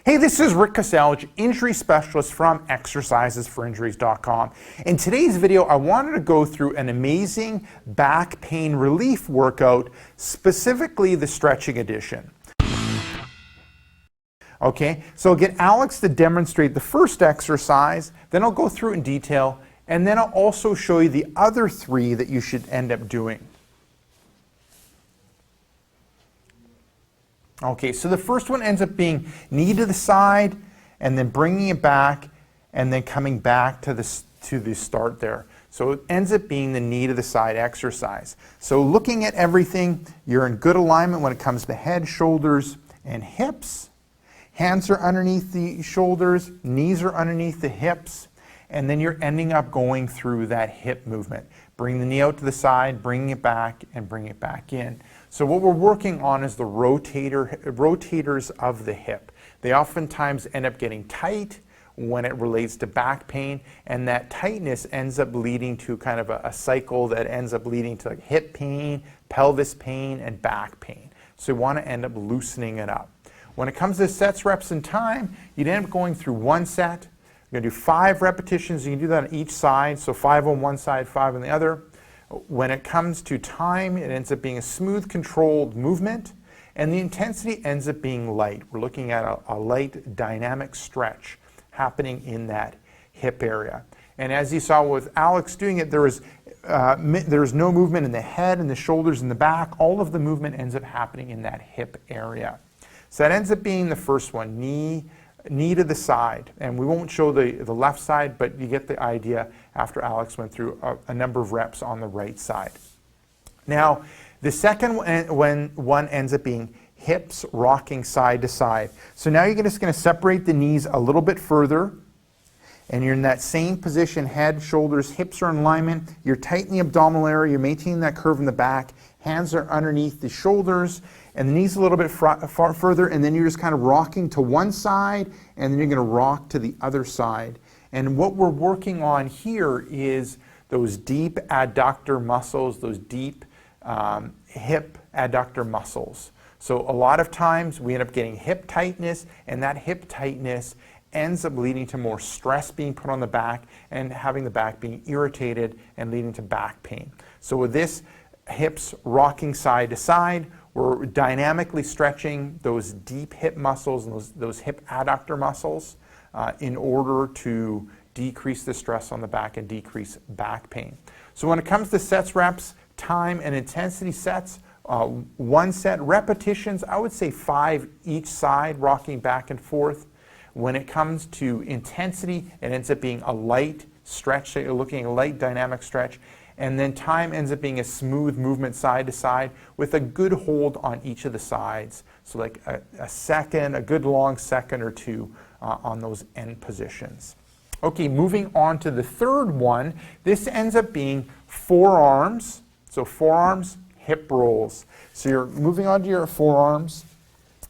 Hey, this is Rick Kasalj, injury specialist from exercisesforinjuries.com. In today's video, I wanted to go through an amazing back pain relief workout, specifically the stretching edition. Okay, so I'll get Alex to demonstrate the first exercise, then I'll go through it in detail, and then I'll also show you the other three that you should end up doing. Okay, so the first one ends up being knee to the side and then bringing it back and then coming back to the start there. So it ends up being the knee to the side exercise. So looking at everything, you're in good alignment when it comes to head, shoulders, and hips. Hands are underneath the shoulders, knees are underneath the hips, and then you're ending up going through that hip movement. Bring the knee out to the side, bringing it back, and bring it back in. So what we're working on is the rotators of the hip. They oftentimes end up getting tight when it relates to back pain, and that tightness ends up leading to kind of a cycle that ends up leading to like hip pain, pelvis pain, and back pain. So you want to end up loosening it up. When it comes to sets, reps, and time, you'd end up going through one set. You're going to do 5 repetitions. You can do that on each side, so 5 on one side, 5 on the other. When it comes to time, it ends up being a smooth, controlled movement, and the intensity ends up being light. We're looking at a light, dynamic stretch happening in that hip area. And as you saw with Alex doing it, there was no movement in the head and the shoulders and the back. All of the movement ends up happening in that hip area. So that ends up being the first one, knee to the side. And we won't show the left side, but you get the idea after Alex went through a number of reps on the right side. Now, the second one ends up being hips rocking side to side. So now you're just going to separate the knees a little bit further, and you're in that same position, head, shoulders, hips are in alignment. You're tight in the abdominal area, you're maintaining that curve in the back, hands are underneath the shoulders, and the knees a little bit far further, and then you're just kind of rocking to one side, and then you're going to rock to the other side. And what we're working on here is those deep adductor muscles, those deep hip adductor muscles. So a lot of times we end up getting hip tightness, and that hip tightness ends up leading to more stress being put on the back and having the back being irritated and leading to back pain. So with this hips rocking side to side, we're dynamically stretching those deep hip muscles and those hip adductor muscles in order to decrease the stress on the back and decrease back pain. So when it comes to sets, reps, time, and intensity sets, one set repetitions, I would say 5 each side, rocking back and forth. When it comes to intensity, it ends up being a light stretch, so you're looking at a light dynamic stretch. And then time ends up being a smooth movement side to side with a good hold on each of the sides. So like a second, a good long second or two on those end positions. Okay, moving on to the third one. This ends up being forearms. So forearms, hip rolls. So you're moving on to your forearms.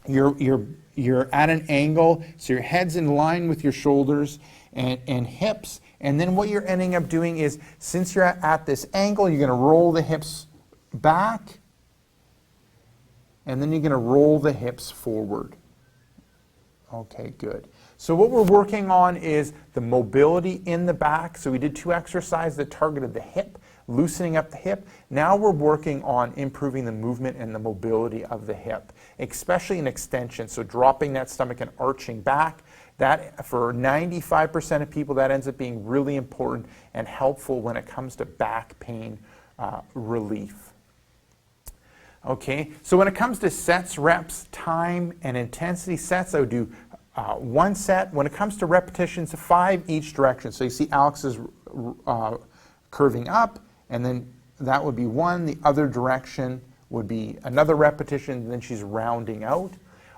You're at an angle, so your head's in line with your shoulders and hips. And then what you're ending up doing is, since you're at this angle, you're going to roll the hips back, and then you're going to roll the hips forward. Okay, good. So what we're working on is the mobility in the back. So we did 2 exercises that targeted the hip, loosening up the hip. Now we're working on improving the movement and the mobility of the hip, especially in extension. So dropping that stomach and arching back. That, for 95% of people, that ends up being really important and helpful when it comes to back pain relief. Okay, so when it comes to sets, reps, time, and intensity sets, I would do 1 set. When it comes to repetitions, 5 each direction. So you see Alex is curving up, and then that would be 1. The other direction would be another repetition, and then she's rounding out.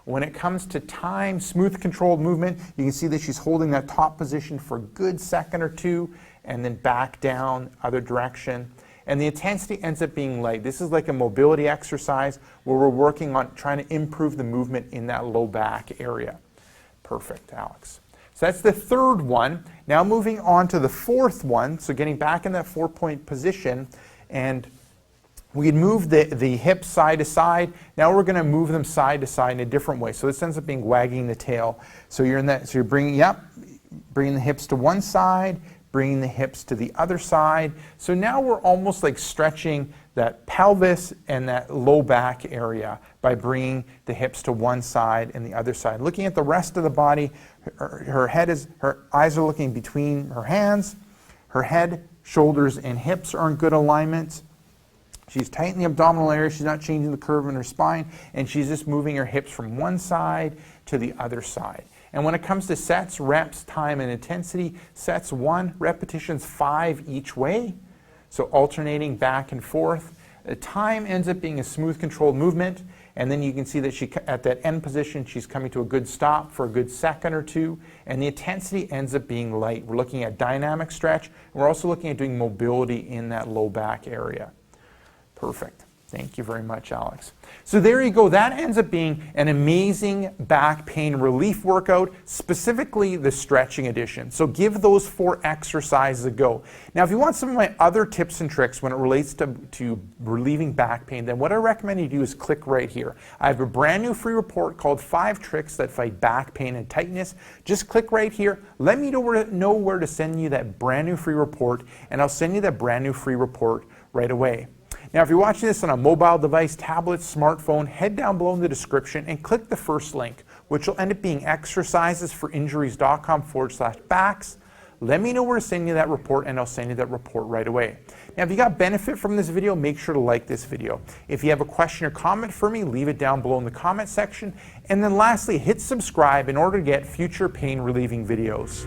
When it comes to time, smooth controlled movement, you can see that she's holding that top position for a good second or 2, and then back down, other direction. And the intensity ends up being light. This is like a mobility exercise where we're working on trying to improve the movement in that low back area. Perfect, Alex. So that's the third one. Now moving on to the fourth one, so getting back in that 4-point position, and We can move the hips side to side. Now we're going to move them side to side in a different way. So this ends up being wagging the tail. So you're in that. So you're bringing the hips to one side, bringing the hips to the other side. So now we're almost like stretching that pelvis and that low back area by bringing the hips to one side and the other side. Looking at the rest of the body, her eyes are looking between her hands. Her head, shoulders, and hips are in good alignment. She's tightening the abdominal area. She's not changing the curve in her spine. And she's just moving her hips from one side to the other side. And when it comes to sets, reps, time, and intensity, sets 1, repetitions 5 each way. So alternating back and forth. The time ends up being a smooth, controlled movement. And then you can see that she, at that end position, she's coming to a good stop for a good second or two. And the intensity ends up being light. We're looking at dynamic stretch. We're also looking at doing mobility in that low back area. Perfect. Thank you very much, Alex. So there you go. That ends up being an amazing back pain relief workout, specifically the stretching edition. So give those 4 exercises a go. Now, if you want some of my other tips and tricks when it relates to relieving back pain, then what I recommend you do is click right here. I have a brand new free report called 5 Tricks That Fight Back Pain and Tightness. Just click right here. Let me know where to send you that brand new free report, and I'll send you that brand new free report right away. Now, if you're watching this on a mobile device, tablet, smartphone, head down below in the description and click the first link, which will end up being exercisesforinjuries.com/backs. Let me know where to send you that report, and I'll send you that report right away. Now, if you got benefit from this video, make sure to like this video. If you have a question or comment for me, leave it down below in the comment section. And then lastly, hit subscribe in order to get future pain relieving videos.